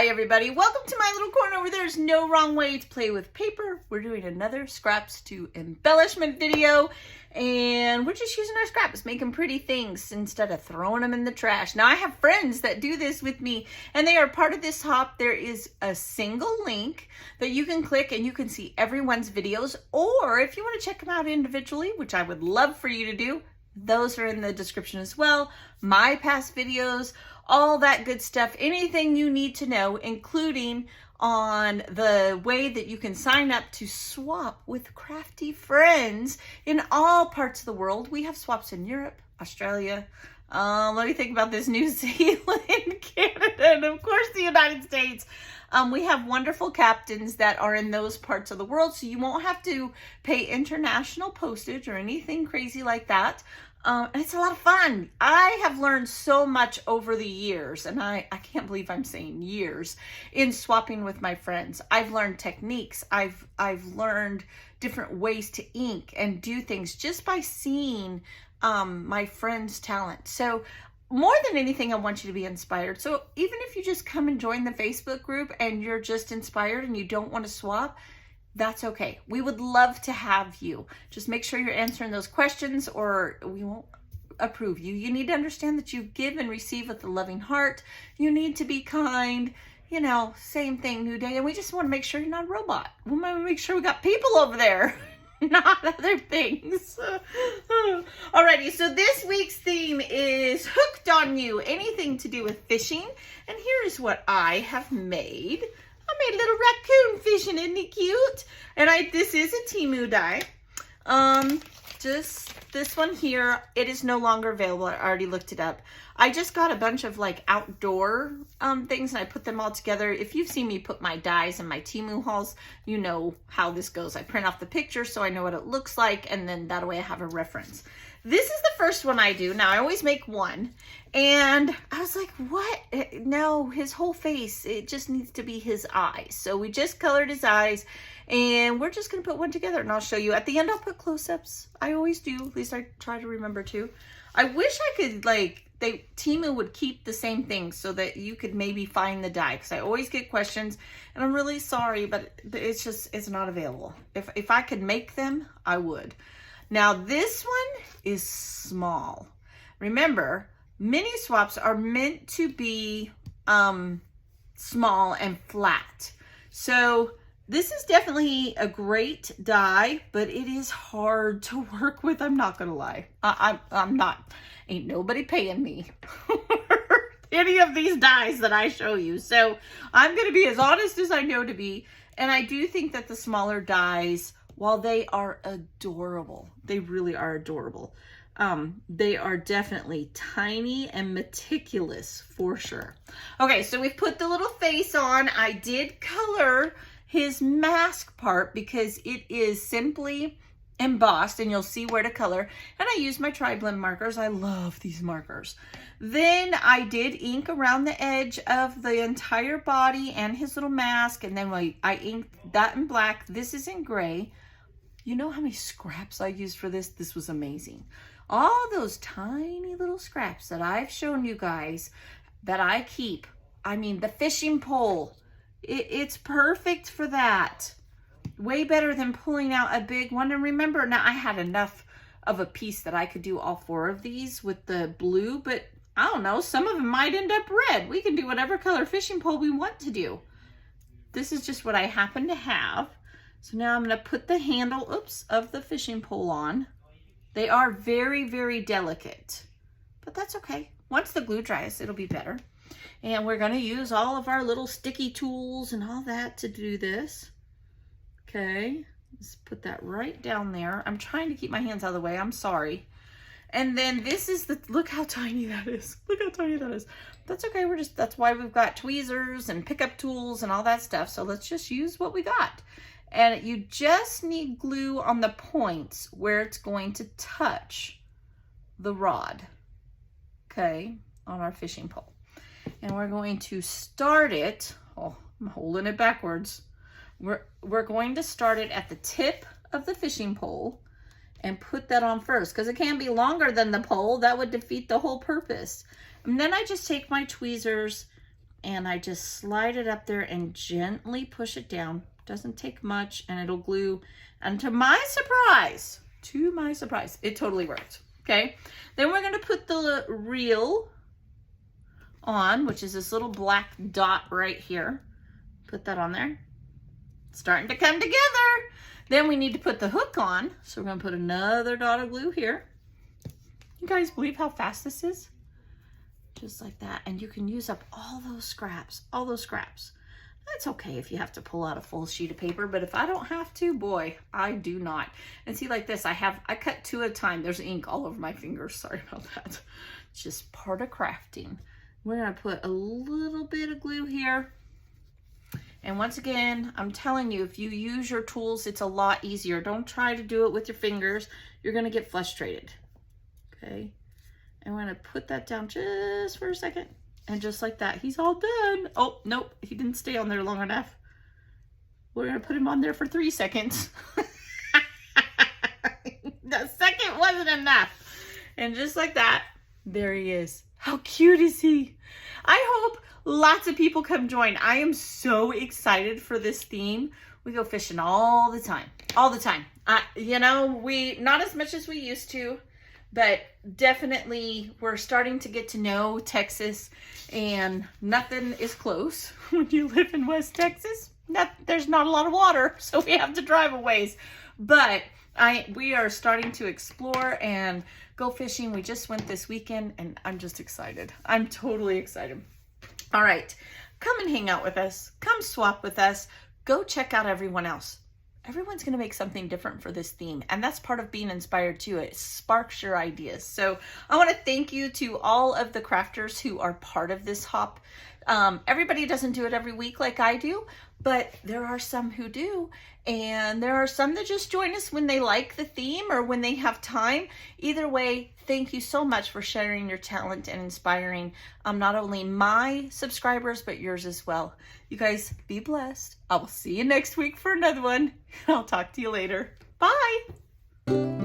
Hi everybody, welcome to my little corner where there's no wrong way to play with paper. We're doing another scraps to embellishment video and we're just using our scraps, making pretty things instead of throwing them in the trash. Now I have friends that do this with me and they are part of this hop. There is a single link that you can click and you can see everyone's videos, or if you want to check them out individually, which I would love for you to do, those are in the description as well. My past videos, all that good stuff, anything you need to know, including on the way that you can sign up to swap with crafty friends in all parts of the world. We have swaps in Europe, Australia, let me think about this, New Zealand, Canada, and of course the United States. We have wonderful captains that are in those parts of the world, so you won't have to pay international postage or anything crazy like that. And it's a lot of fun. I have learned so much over the years, and I can't believe I'm saying years, in swapping with my friends. I've learned techniques. I've learned different ways to ink and do things just by seeing my friends' talent. So more than anything, I want you to be inspired. So even if you just come and join the Facebook group and you're just inspired and you don't want to swap, that's okay. We would love to have you. Just make sure you're answering those questions or we won't approve you. You need to understand that you give and receive with a loving heart. You need to be kind. You know, same thing, New Day. And we just want to make sure you're not a robot. We want to make sure we got people over there, not other things. Alrighty, so this week's theme is Hooked on You. Anything to do with fishing. And here is what I have made. I made a little raccoon fishing, isn't he cute? And this is a Temu die. Just this one here, it is no longer available. I already looked it up. I just got a bunch of like outdoor things and I put them all together. If you've seen me put my dies in my Temu hauls, you know how this goes. I print off the picture so I know what it looks like, and then that way I have a reference. This is the first one I do. Now I always make one. And I was like, what? No, his whole face, it just needs to be his eyes. So we just colored his eyes and we're just gonna put one together and I'll show you. At the end, I'll put close-ups. I always do, at least I try to remember to. I wish I could Temu would keep the same thing so that you could maybe find the die, because I always get questions and I'm really sorry, but it's not available. If I could make them, I would. Now this one is small. Remember, mini swaps are meant to be small and flat. So this is definitely a great die, but it is hard to work with. I'm not gonna lie. I'm not. Ain't nobody paying me for any of these dies that I show you. So I'm gonna be as honest as I know to be. And I do think that the smaller dies, while they are adorable, they really are adorable. They are definitely tiny and meticulous for sure. Okay, so we've put the little face on. I did color his mask part because it is simply embossed and you'll see where to color. And I used my tri-blend markers. I love these markers. Then I did ink around the edge of the entire body and his little mask. And then I inked that in black. This is in gray. You know how many scraps I used for this? This was amazing. All those tiny little scraps that I've shown you guys that I keep. I mean, the fishing pole, it's perfect for that. Way better than pulling out a big one. And remember, now I had enough of a piece that I could do all 4 of these with the blue, but I don't know, some of them might end up red. We can do whatever color fishing pole we want to do. This is just what I happen to have. So now I'm going to put the handle, of the fishing pole on. They are very, very delicate, but that's okay. Once the glue dries, it'll be better. And we're going to use all of our little sticky tools and all that to do this. Okay, let's put that right down there. I'm trying to keep my hands out of the way. I'm sorry. And then this is look how tiny that is. Look how tiny that is. That's okay. That's why we've got tweezers and pickup tools and all that stuff. So let's just use what we got. And you just need glue on the points where it's going to touch the rod, okay, on our fishing pole. And we're going to start it, oh, I'm holding it backwards. We're going to start it at the tip of the fishing pole and put that on first, because it can't be longer than the pole. That would defeat the whole purpose. And then I just take my tweezers and I just slide it up there and gently push it down. Doesn't take much, and it'll glue. And to my surprise, it totally worked. Okay, then we're gonna put the reel on, which is this little black dot right here. Put that on there. It's starting to come together. Then we need to put the hook on. So we're gonna put another dot of glue here. You guys believe how fast this is? Just like that. And you can use up all those scraps, That's okay if you have to pull out a full sheet of paper, but if I don't have to, boy, I do not. And see, like this, I cut 2 at a time. There's ink all over my fingers. Sorry about that. It's just part of crafting. We're gonna put a little bit of glue here. And once again, I'm telling you, if you use your tools, it's a lot easier. Don't try to do it with your fingers. You're gonna get frustrated, okay? And we're gonna put that down just for a second. And just like that, he's all done. Oh, nope, he didn't stay on there long enough. We're gonna put him on there for 3 seconds. The second wasn't enough. And just like that, there he is. How cute is he? I hope lots of people come join. I am so excited for this theme. We go fishing all the time, you know, not as much as we used to, but definitely we're starting to get to know Texas, and nothing is close when you live in West Texas. There's not a lot of water, so we have to drive a ways. But we are starting to explore and go fishing. We just went this weekend, and I'm just excited. I'm totally excited. All right, come and hang out with us. Come swap with us. Go check out everyone else. Everyone's going to make something different for this theme, and that's part of being inspired too. It sparks your ideas. So I want to thank you to all of the crafters who are part of this hop. Everybody doesn't do it every week like I do, but there are some who do, and there are some that just join us when they like the theme or when they have time. Either way, thank you so much for sharing your talent and inspiring not only my subscribers, but yours as well. You guys be blessed. I will see you next week for another one. I'll talk to you later. Bye.